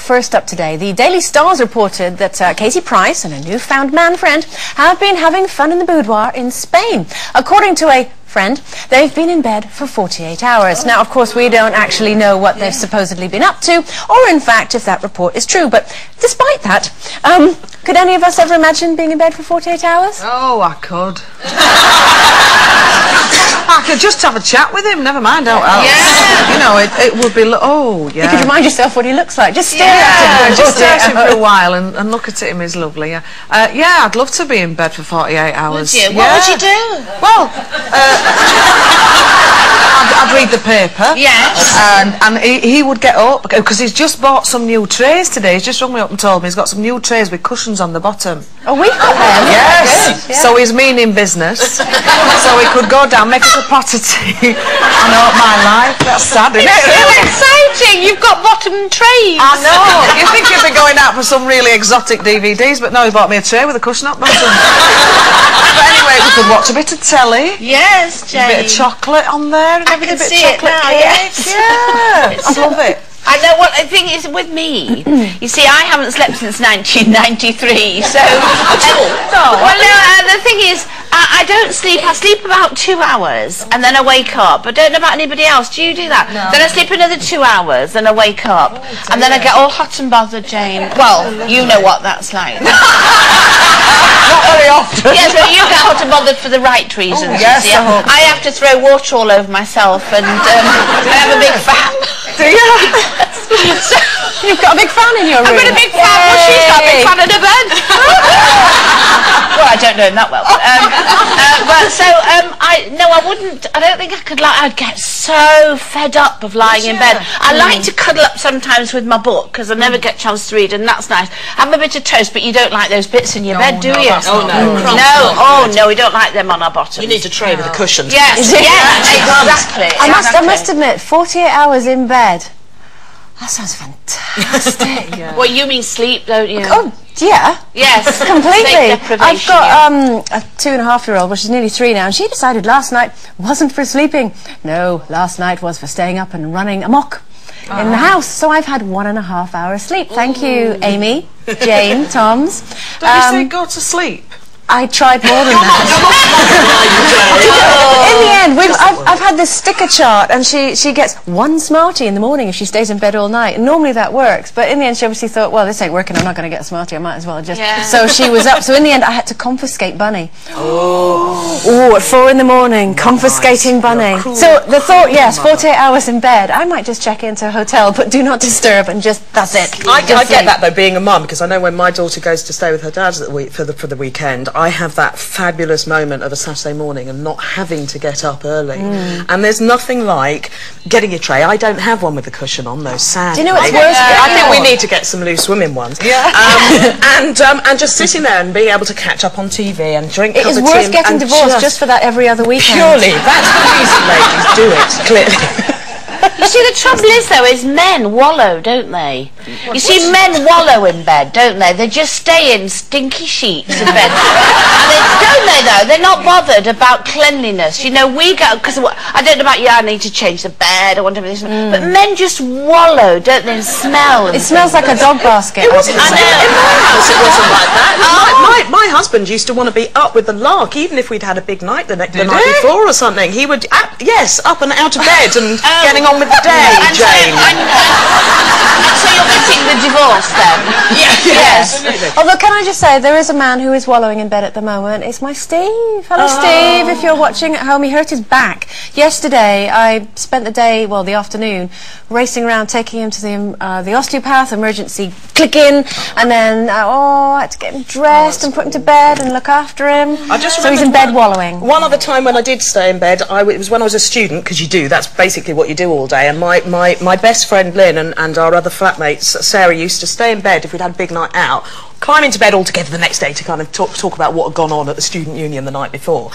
first up today. The Daily Star's reported that Katie Price and her newfound man friend have been having fun in the boudoir in Spain. According to a friend, they've been in bed for 48 hours. Now, of course, we don't actually know what they've supposedly been up to, or in fact, if that report is true. But despite that, could any of us ever imagine being in bed for 48 hours? Oh, I could. I could just have a chat with him, never mind out else. Yeah. You know, it would be... Oh, yeah. You could remind yourself what he looks like. Just stare at him. Just stare at him for a while and look at him is lovely, yeah. Yeah, I'd love to be in bed for 48 hours. Would you? Yeah. What would you do? Well, I'd read the paper. Yes. And he would get up, because he's just bought some new trays today. He's just rung me up and told me he's got some new trays with cushions on the bottom. Oh, we've got them. Yes. Yeah. So he's meaning business. So he could go down, make us a pot of tea, and hope my life. That's sad, isn't it? It's so exciting. You've got bottom trays. I know. You think you'd be going out for some really exotic DVDs, but no, he bought me a tray with a cushion up bottom. But anyway, we could watch a bit of telly. Yes, Jane. A bit of chocolate on there and everything. I can see it now, yes. Yeah. I love it. I know what the thing is with me. You see, I haven't slept since 1993, so... Well, no, the thing is, I don't sleep. I sleep about 2 hours, and then I wake up. I don't know about anybody else. Do you do that? No. Then I sleep another 2 hours, and I wake up, and then I get all hot and bothered, Jane. Well, you know what that's like. Not very often. Yes, but you get hot and bothered for the right reasons. Yes, you see. I have to throw water all over myself, and I have a big fan. Do you? So, you've got a big fan in your room. I've got a big fan. Well, she's got a big fan in her bed. Well, I don't know him that well. I wouldn't. I don't think I could. I'd get so fed up of lying in bed. I like to cuddle up sometimes with my book because I never get a chance to read, and that's nice. Have a bit of toast, but you don't like those bits in your bed, do you? Oh no. No, we don't like them on our bottoms. You need a tray with a cushion. Yes, exactly. I must admit, 48 hours in bed. That sounds fantastic. Well, you mean sleep, don't you? Oh, yeah. Yes. Completely. I've got yeah. a 2.5-year-old, well, she's nearly 3 now, and she decided last night wasn't for sleeping. No, last night was for staying up and running amok in the house. So I've had 1.5 hours sleep. Thank you, Amy, Jane, Toms. Don't you say go to sleep? I tried more than that. In the end, I've had this sticker chart, and she gets 1 Smartie in the morning if she stays in bed all night. And normally that works, but in the end she obviously thought, well, this ain't working, I'm not going to get a Smartie, I might as well just... Yeah. So she was up. So in the end I had to confiscate Bunny. Oh, at 4 in the morning, confiscating Bunny. So the thought, yes, 48 hours in bed, I might just check into a hotel, but do not disturb, and just, that's it. I get that though, being a mum, because I know when my daughter goes to stay with her dad for the weekend, I have that fabulous moment of a Saturday morning and not having to get up early. And there's nothing like getting a tray. I don't have one with a cushion on, those sad. Do you know what's worse? I think we need to get some loose swimming ones. Yeah. And just sitting there and being able to catch up on TV and drink cup of tea. It is worth getting divorced just for that every other weekend. Purely, that's the reason, ladies. Do it, clearly. You see, the trouble is, though, is men wallow, don't they? You see, men wallow in bed, don't they? They just stay in stinky sheets in bed. Don't they, though? They're not bothered about cleanliness. You know, we go, because I don't know about you, I need to change the bed, I want to do this, but men just wallow, don't they, and smell. It smells like a dog basket. It wasn't in my house, it wasn't like that. My husband used to want to be up with the lark, even if we'd had a big night the night before or something. He would, yes, up and out of bed and getting on with the day, Jane. So you're getting the divorce then? Yes. Although, can I just say, there is a man who is wallowing in bed at the moment. It's my Steve. Hello, Steve. If you're watching at home, he hurt his back. Yesterday, I spent the day, well, the afternoon, racing around, taking him to the osteopath, emergency click-in, and then, I had to get him dressed and put him to bed and look after him. So he's in bed wallowing. One other time when I did stay in bed, it was when I was a student, because you do, that's basically what you do all day, and my best friend Lynn and our other flatmates, Sarah, used to stay in bed if we'd had a big night out climb into bed all together the next day to kind of talk about what had gone on at the student union the night before.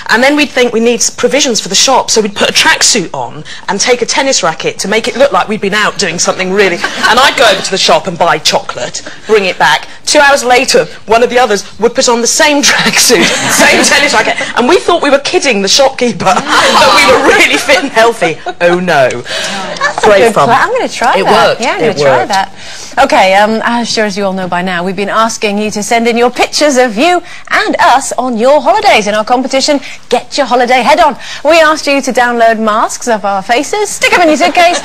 And then we'd think we need provisions for the shop, so we'd put a tracksuit on and take a tennis racket to make it look like we'd been out doing something really... And I'd go over to the shop and buy chocolate, bring it back. 2 hours later, one of the others would put on the same tracksuit, same tennis racket, and we thought we were kidding the shopkeeper that we were really fit and healthy. Oh no. Great fun. I'm going to try that. It worked. Yeah, I'm going to try that. Okay, as sure as you all know by now, we've been asking you to send in your pictures of you and us on your holidays in our competition, Get Your Holiday Head On. We asked you to download masks of our faces, stick them in your suitcase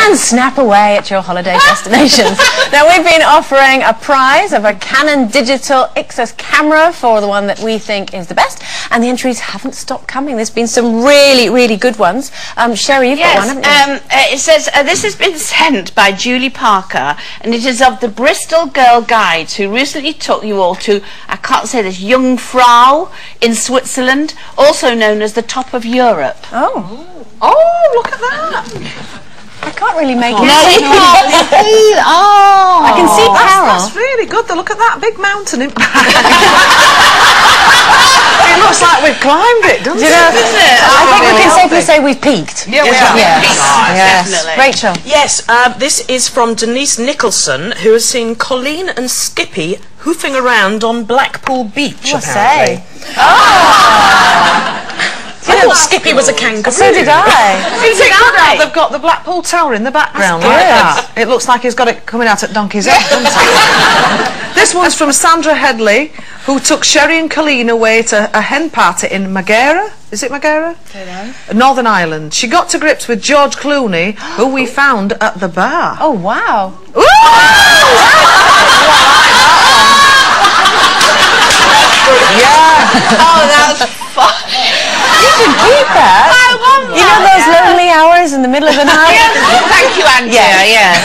and snap away at your holiday destinations. Now, we've been offering a prize of a Canon digital XS camera for the one that we think is the best, and the entries haven't stopped coming. There's been some really, really good ones. Sherrie, you've got one, haven't you? It says, this has been sent by Julie Parker, and it is of the Bristol Girl Guides, who recently took you all to, I can't say this, Jungfrau in Switzerland, also known as the top of Europe. Oh. Oh, look at that. I can't really make it. No, you can't see. Oh. I can see Carol. That's really good. Look at that big mountain in It looks like we've climbed it, doesn't it? I think we can safely say we've peaked. Yeah, we have. Yes. Definitely. Rachel. Yes, this is from Denise Nicholson, who has seen Colleen and Skippy hoofing around on Blackpool Beach, apparently. I thought Skippy was a kangaroo. So did I. Is it good how they've got the Blackpool Tower in the background like that? It looks like he's got it coming out at Donkey's Head, doesn't it? This one's from Sandra Headley, who took Sherrie and Colleen away to a hen party in Maghera. Is it Maghera? Northern Ireland. She got to grips with George Clooney, who we found at the bar. Oh, wow. Yeah. Oh, that's fun. You can keep that. I want that. You know those lonely hours in the middle of the night? Thank you, Andrea. Yeah.